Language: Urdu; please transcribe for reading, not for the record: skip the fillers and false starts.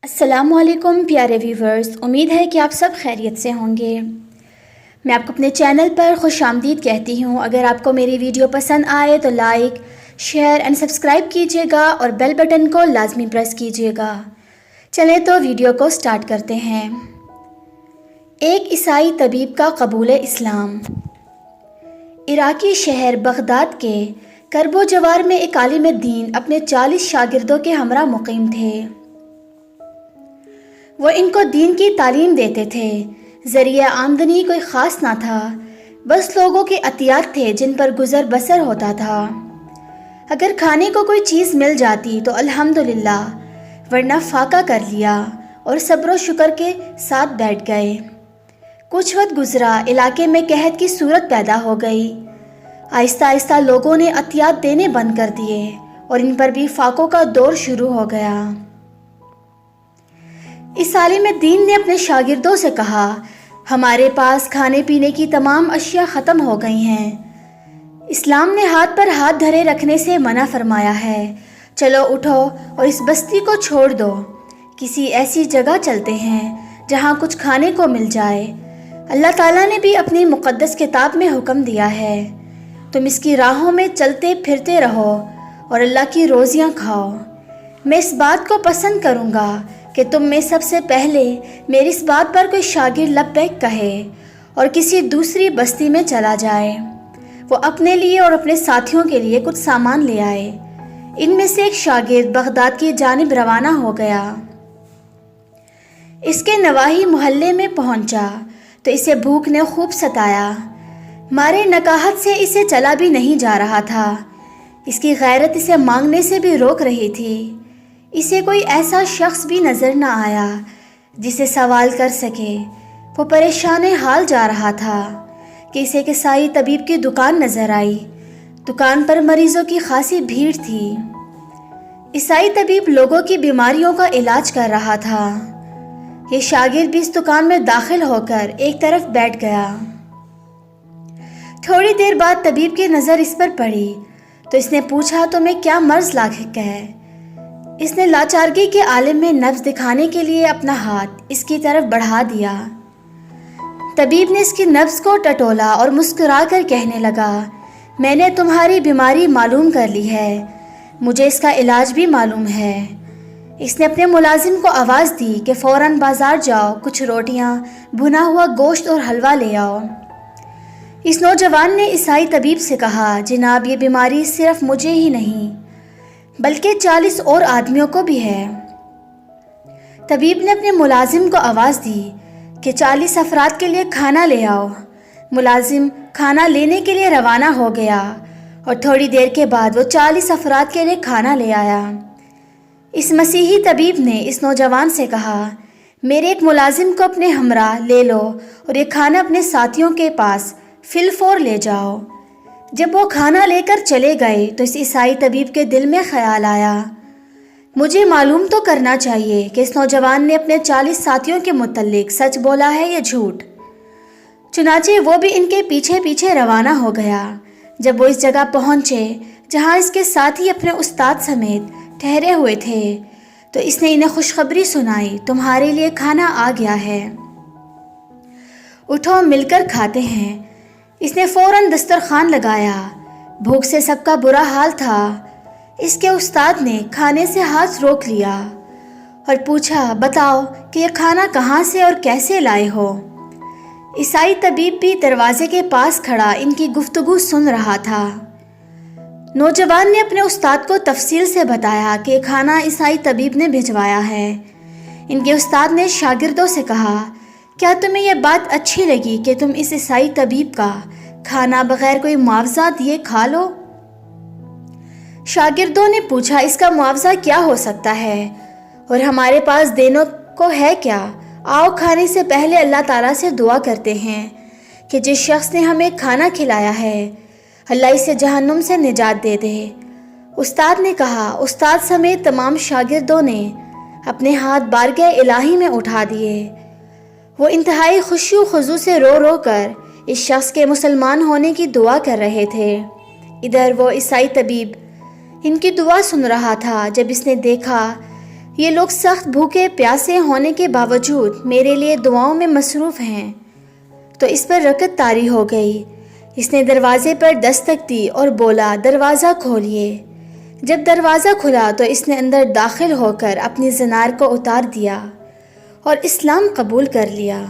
السلام علیکم پیارے ویورز، امید ہے کہ آپ سب خیریت سے ہوں گے۔ میں آپ کو اپنے چینل پر خوش آمدید کہتی ہوں۔ اگر آپ کو میری ویڈیو پسند آئے تو لائک، شیئر اینڈ سبسکرائب کیجیے گا اور بیل بٹن کو لازمی پریس کیجیے گا۔ چلیں تو ویڈیو کو سٹارٹ کرتے ہیں۔ ایک عیسائی طبیب کا قبول اسلام۔ عراقی شہر بغداد کے کرب و جوار میں ایک عالم دین اپنے 40 شاگردوں کے ہمراہ مقیم تھے۔ وہ ان کو دین کی تعلیم دیتے تھے۔ ذریعہ آمدنی کوئی خاص نہ تھا، بس لوگوں کے عطیات تھے جن پر گزر بسر ہوتا تھا۔ اگر کھانے کو کوئی چیز مل جاتی تو الحمدللہ، ورنہ فاقہ کر لیا اور صبر و شکر کے ساتھ بیٹھ گئے۔ کچھ وقت گزرا، علاقے میں قحط کی صورت پیدا ہو گئی۔ آہستہ آہستہ لوگوں نے عطیات دینے بند کر دیے اور ان پر بھی فاقوں کا دور شروع ہو گیا۔ اس عالم دین نے اپنے شاگردوں سے کہا، ہمارے پاس کھانے پینے کی تمام اشیاء ختم ہو گئی ہیں۔ اسلام نے ہاتھ پر ہاتھ دھرے رکھنے سے منع فرمایا ہے۔ چلو اٹھو اور اس بستی کو چھوڑ دو، کسی ایسی جگہ چلتے ہیں جہاں کچھ کھانے کو مل جائے۔ اللہ تعالیٰ نے بھی اپنی مقدس کتاب میں حکم دیا ہے، تم اس کی راہوں میں چلتے پھرتے رہو اور اللہ کی روزیاں کھاؤ۔ میں اس بات کو پسند کروں گا کہ تم میں سب سے پہلے میری اس بات پر کوئی شاگرد لبیک کہے اور کسی دوسری بستی میں چلا جائے۔ وہ اپنے لیے اور اپنے ساتھیوں کے لیے کچھ سامان لے آئے۔ ان میں سے ایک شاگرد بغداد کی جانب روانہ ہو گیا۔ اس کے نواحی محلے میں پہنچا تو اسے بھوک نے خوب ستایا۔ مارے نکاہت سے اسے چلا بھی نہیں جا رہا تھا۔ اس کی غیرت اسے مانگنے سے بھی روک رہی تھی۔ اسے کوئی ایسا شخص بھی نظر نہ آیا جسے سوال کر سکے۔ وہ پریشان حال جا رہا تھا کہ اسے ایک عیسائی طبیب کی دکان نظر آئی۔ دکان پر مریضوں کی خاصی بھیڑ تھی۔ عیسائی طبیب لوگوں کی بیماریوں کا علاج کر رہا تھا۔ یہ شاگرد بھی اس دکان میں داخل ہو کر ایک طرف بیٹھ گیا۔ تھوڑی دیر بعد طبیب کی نظر اس پر پڑی تو اس نے پوچھا، تمہیں کیا مرض لاحق ہے؟ اس نے لاچارگی کے عالم میں نبض دکھانے کے لیے اپنا ہاتھ اس کی طرف بڑھا دیا۔ طبیب نے اس کی نبض کو ٹٹولا اور مسکرا کر کہنے لگا، میں نے تمہاری بیماری معلوم کر لی ہے، مجھے اس کا علاج بھی معلوم ہے۔ اس نے اپنے ملازم کو آواز دی کہ فوراً بازار جاؤ، کچھ روٹیاں، بھنا ہوا گوشت اور حلوہ لے آؤ۔ اس نوجوان نے عیسائی طبیب سے کہا، جناب، یہ بیماری صرف مجھے ہی نہیں بلکہ 40 اور آدمیوں کو بھی ہے۔ طبیب نے اپنے ملازم کو آواز دی کہ 40 افراد کے لیے کھانا لے آؤ۔ ملازم کھانا لینے کے لیے روانہ ہو گیا اور تھوڑی دیر کے بعد وہ 40 افراد کے لیے کھانا لے آیا۔ اس مسیحی طبیب نے اس نوجوان سے کہا، میرے ایک ملازم کو اپنے ہمراہ لے لو اور یہ کھانا اپنے ساتھیوں کے پاس فی الفور لے جاؤ۔ جب وہ کھانا لے کر چلے گئے تو اس عیسائی طبیب کے دل میں خیال آیا، مجھے معلوم تو کرنا چاہیے کہ اس نوجوان نے اپنے 40 ساتھیوں کے متعلق سچ بولا ہے یا جھوٹ۔ چنانچہ وہ بھی ان کے پیچھے پیچھے روانہ ہو گیا۔ جب وہ اس جگہ پہنچے جہاں اس کے ساتھی اپنے استاد سمیت ٹھہرے ہوئے تھے تو اس نے انہیں خوشخبری سنائی، تمہارے لیے کھانا آ گیا ہے، اٹھو مل کر کھاتے ہیں۔ اس نے فوراً دسترخوان لگایا۔ بھوک سے سب کا برا حال تھا۔ اس کے استاد نے کھانے سے ہاتھ روک لیا اور پوچھا، بتاؤ کہ یہ کھانا کہاں سے اور کیسے لائے ہو؟ عیسائی طبیب بھی دروازے کے پاس کھڑا ان کی گفتگو سن رہا تھا۔ نوجوان نے اپنے استاد کو تفصیل سے بتایا کہ یہ کھانا عیسائی طبیب نے بھجوایا ہے۔ ان کے استاد نے شاگردوں سے کہا، کیا تمہیں یہ بات اچھی لگی کہ تم اس عیسائی طبیب کا کھانا بغیر کوئی معاوضہ دیے کھا لو؟ شاگردوں نے پوچھا، اس کا معاوضہ کیا ہو سکتا ہے اور ہمارے پاس دینے کو ہے کیا؟ آؤ کھانے سے پہلے اللہ تعالیٰ سے دعا کرتے ہیں کہ جس شخص نے ہمیں کھانا کھلایا ہے اللہ اسے جہنم سے نجات دے دے۔ استاد نے کہا۔ استاد سمیت تمام شاگردوں نے اپنے ہاتھ بارگاہ الہی میں اٹھا دیے۔ وہ انتہائی خشوع و خضوع سے رو رو کر اس شخص کے مسلمان ہونے کی دعا کر رہے تھے۔ ادھر وہ عیسائی طبیب ان کی دعا سن رہا تھا۔ جب اس نے دیکھا یہ لوگ سخت بھوکے پیاسے ہونے کے باوجود میرے لیے دعاؤں میں مصروف ہیں۔ تو اس پر رکعت طاری ہو گئی۔ اس نے دروازے پر دستک دی اور بولا دروازہ کھولیے۔ جب دروازہ کھلا تو اس نے اندر داخل ہو کر اپنی زنار کو اتار دیا اور اسلام قبول کر لیا۔